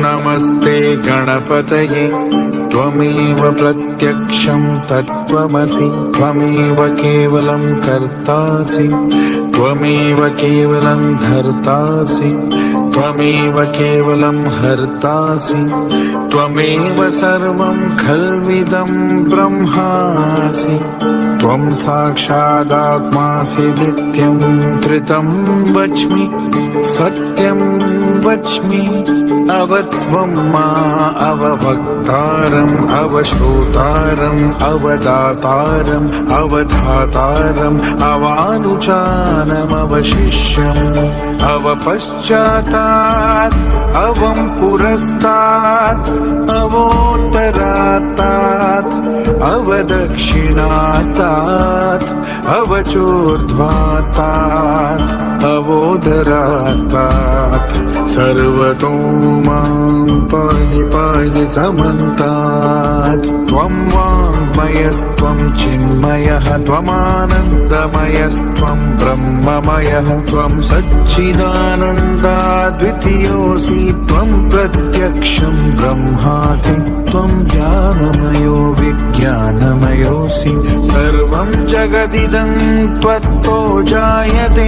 नमस्ते गणपतये त्वमेव प्रत्यक्षं तत्त्वमसि त्वमेव केवलं कर्तासि त्वमेव केवलं धर्तासि त्वमेव केवलं हर्तासि त्वमेव सर्वं खल्विदं ब्रह्मासि त्वं साक्षादात्मासि नित्यं त्रितं वच्मि सत्यं वच्मि अवत्वं मा अवभक्तारम् अवश्रोतारम् अवदातारम् अवधातारम् अवानुचानम् अवशिष्यम् अवपश्चातात् अवं पुरस्तात् अवोत्तरात्तात् अवदक्षिणात्तात् अवचोर्ध्वात्तात् अवोदरात्तात् सर्वतो मां पाहि पाहि समन्तात् त्वं वाङ्मयस्त्वं चिन्मयः त्वमानन्दमयस्त्वं ब्रह्ममयः त्वं सच्चिदानन्दाद्वितीयोऽसि त्वं प्रत्यक्षं ब्रह्मासि त्वं ज्ञानमयो विज्ञानमयोऽसि सर्वं जगदिदं त्वत्तो जायते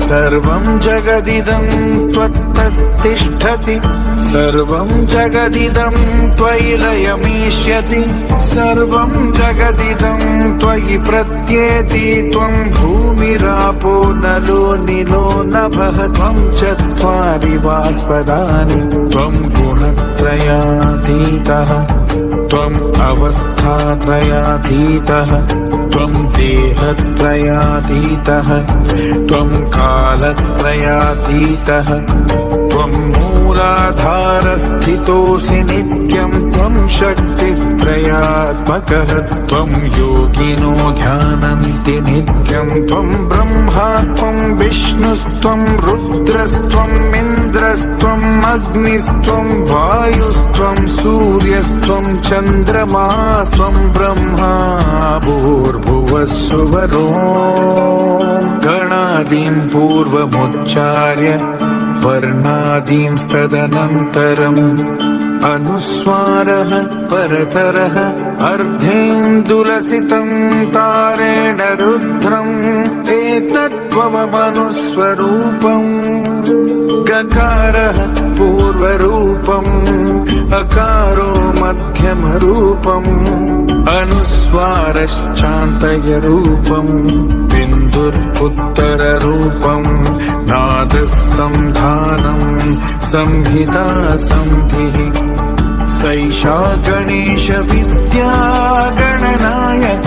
सर्वं जगदिदं त्वत्तस्तिष्ठति सर्वं जगदिदं त्वयि लयमीष्यति सर्वं जगदिदं त्वयि प्रत्येति त्वं भूमिरापो नलो निलो नभः त्वं चत्वारि वाक्पदानि त्वं गुणत्रयातीतः त्वम् अवस्थात्रयातीतः त्वं देहत्रयातीतः त्वं कालत्रयातीतः त्वं मूलाधारस्थितोऽसि नित्यं त्वं शक्तित्रयात्मकः त्वं योगिनो ध्यानन्ति नित्यं त्वं ब्रह्मा त्वं विष्णुस्त्वं रुद्रस्त्वम् इन्द्रस्त्वम् अग्निस्त्वं वायुस्त्वं सूर्यस्त्वं चन्द्रमास्त्वं ब्रह्मा भूर्भुवः सुवरो गणादीं पूर्वमुच्चार्य वर्णादींस्तदनन्तरम् अनुस्वारः परतरः अर्धेन्दुलसितं तारेण रुद्रम् एतत्त्वमनुस्वरूपम् गकारः पूर्वरूपम् अकारो मध्यमरूपम् अनुस्वारश्चान्तयरूपम् बिन्दुरुत्तररूपम् नादः संधानम् संहिता संधिः सैषा गणेश विद्या गणनायक